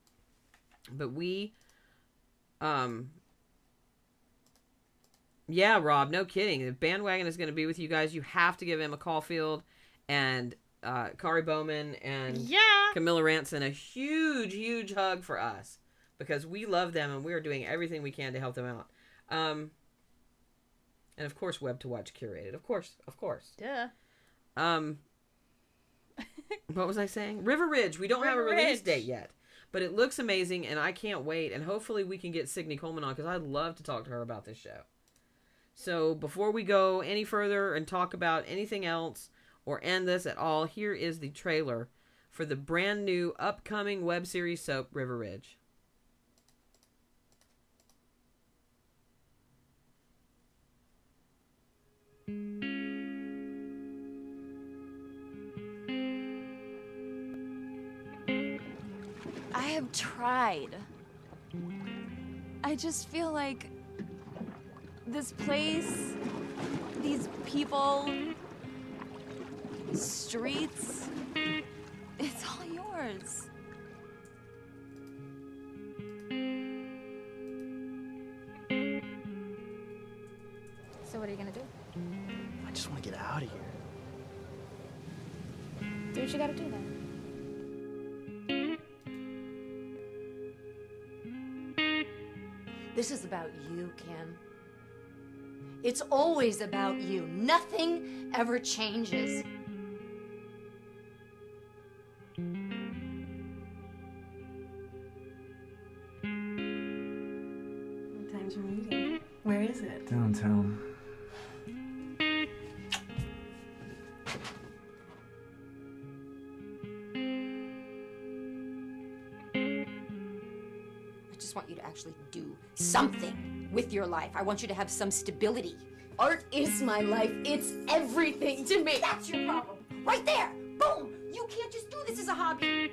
But yeah, Rob, no kidding. If Bandwagon is going to be with you guys, you have to give Emma Caulfield and Kari Bowman and Camilla Ranson a huge, huge hug for us. Because we love them and we are doing everything we can to help them out. And of course, Web to Watch curated. Of course. Duh. What was I saying? River Ridge. We don't have a release date yet. But it looks amazing and I can't wait. And hopefully we can get Signe Coleman on because I'd love to talk to her about this show. So before we go any further and talk about anything else or end this at all, here is the trailer for the brand new upcoming web series soap, River Ridge. I have tried. I just feel like this place, these people, streets, it's all yours. So what are you gonna do? I just want to get out of here. Do what you gotta do then. This is about you, Kim. It's always about you. Nothing ever changes. What time's your meeting? Where is it? Downtown. I just want you to actually do something with your life. I want you to have some stability. Art is my life. It's everything to me. That's your problem. Right there. Boom. You can't just do this as a hobby.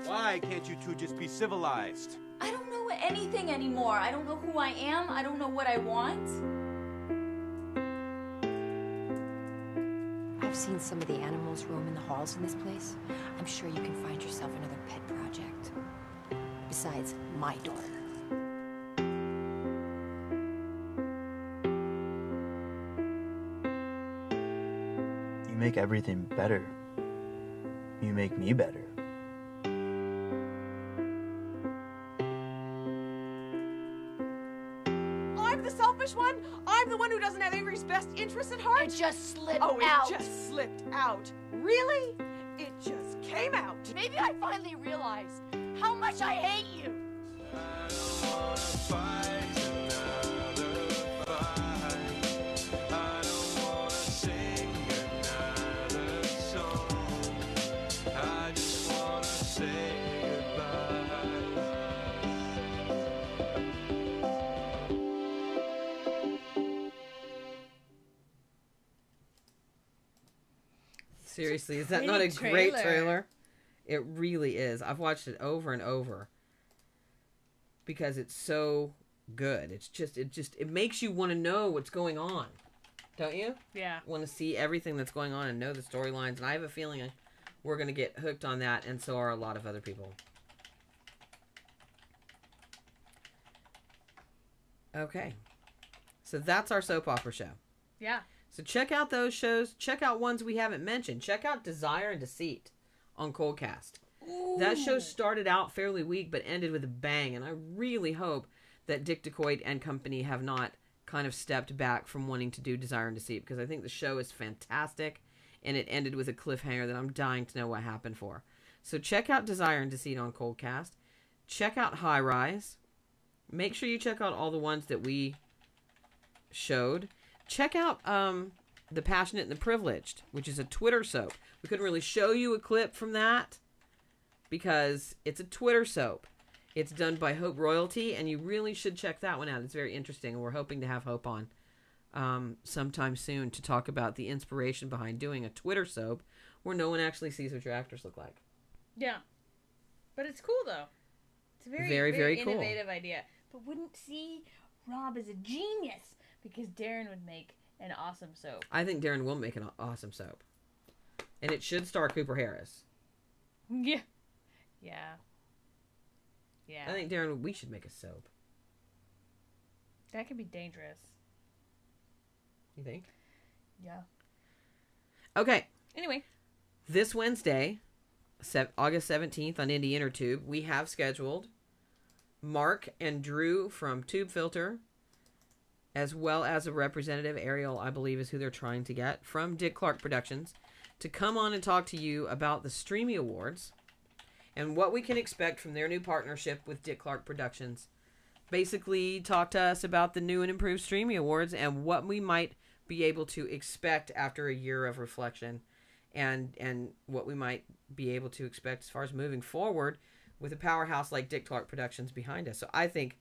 Why can't you two just be civilized? I don't know anything anymore. I don't know who I am. I don't know what I want. I've seen some of the animals roam in the halls in this place. I'm sure you can find yourself another pet project. Besides my daughter. You make everything better. You make me better. I'm the selfish one? I'm the one who doesn't have Avery's best interests at heart? It just slipped out. out. It just slipped out. Really? It just came out. Maybe I finally realized how much I hate you. Seriously, is that not a great trailer? It really is. I've watched it over and over because it's so good. It makes you want to know what's going on, Don't you? Yeah. Want to see everything that's going on and know the storylines. And I have a feeling we're going to get hooked on that, and so are a lot of other people. Okay. So that's our soap opera show. Yeah. So check out those shows. Check out ones we haven't mentioned. Check out Desire and Deceit on Coldcast. Ooh. That show started out fairly weak but ended with a bang, and I really hope that Dick DeCoite and company have not kind of stepped back from wanting to do Desire and Deceit, because I think the show is fantastic, and it ended with a cliffhanger that I'm dying to know what happened for. So check out Desire and Deceit on Coldcast. Check out High Rise. Make sure you check out all the ones that we showed. Check out The Passionate and the Privileged, which is a Twitter soap. We couldn't really show you a clip from that because it's a Twitter soap. It's done by Hope Royalty, and you really should check that one out. It's very interesting, and we're hoping to have Hope on sometime soon to talk about the inspiration behind doing a Twitter soap where no one actually sees what your actors look like. Yeah. But it's cool, though. It's a Very, very cool. Innovative idea. But wouldn't see Rob as a genius, because Darren would make an awesome soap. I think Darren will make an awesome soap. And it should star Cooper Harris. Yeah. Yeah. Yeah. I think, Darren, we should make a soap. That could be dangerous. You think? Yeah. Okay. Anyway. This Wednesday, August 17th on Indie Intertube, we have scheduled Mark and Drew from Tube Filter, as well as a representative, Ariel, I believe is who they're trying to get, from Dick Clark Productions, to come on and talk to you about the Streamy Awards and what we can expect from their new partnership with Dick Clark Productions. Basically, talk to us about the new and improved Streamy Awards and what we might be able to expect after a year of reflection, and what we might be able to expect as far as moving forward with a powerhouse like Dick Clark Productions behind us. So I think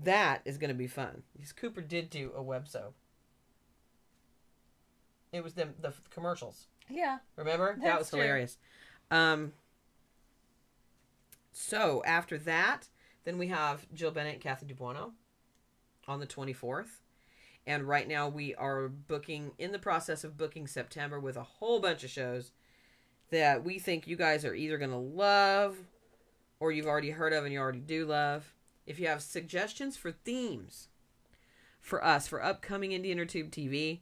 that is going to be fun. Because Cooper did do a web soap. It was the commercials. Yeah. Remember? That was hilarious. So after that, then we have Jill Bennett and Kathy DuBuono on the 24th. And right now we are in the process of booking September with a whole bunch of shows that we think you guys are either going to love or you've already heard of and you already do love. If you have suggestions for themes for us, for upcoming Indie Intertube TV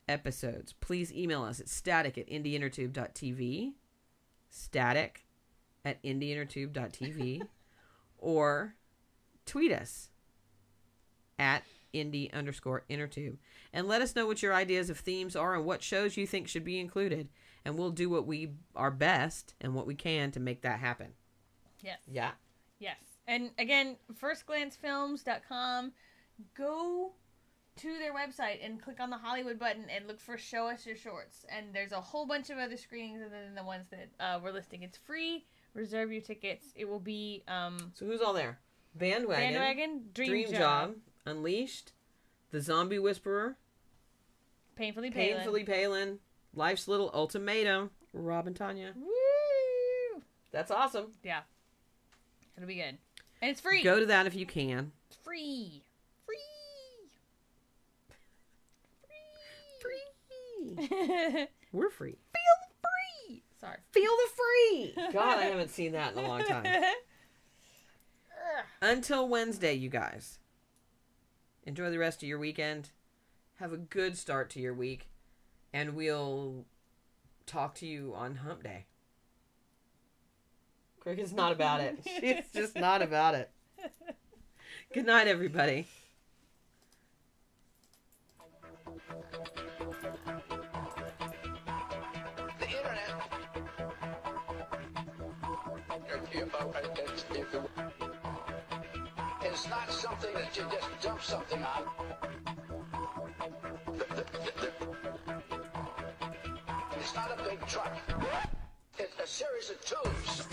episodes, please email us at static@indieintertube.tv, static@indieintertube.tv, or tweet us at indie_intertube. And let us know what your ideas of themes are and what shows you think should be included. And we'll do what we are best and what we can to make that happen. Yes. Yeah. Yes. And again, firstglancefilms.com. Go to their website and click on the Hollywood button and look for Show Us Your Shorts. And there's a whole bunch of other screenings other than the ones that we're listing. It's free. Reserve your tickets. It will be... So who's all there? Bandwagon. Dream Job. Unleashed. The Zombie Whisperer. Painfully Palin. Life's Little Ultimatum. Rob and Tanya. Woo! That's awesome. Yeah. It'll be good. And it's free. Go to that if you can. It's free. We're free. Feel free. Sorry. Feel the free. God, I haven't seen that in a long time. Until Wednesday, you guys. Enjoy the rest of your weekend. Have a good start to your week. And we'll talk to you on Hump Day. Cricket's not about it. She's just not about it. Good night, everybody. The internet. It's not something that you just dump something on. It's not a big truck. It's a series of tubes.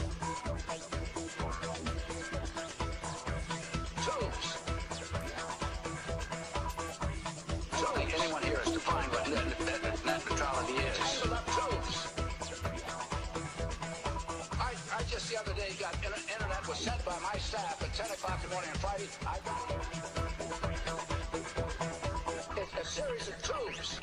I don't think anyone here has defined what net neutrality is. Tubes. I just the other day got internet was sent by my staff at 10 o'clock in the morning on Friday. I got it. It's a series of tubes.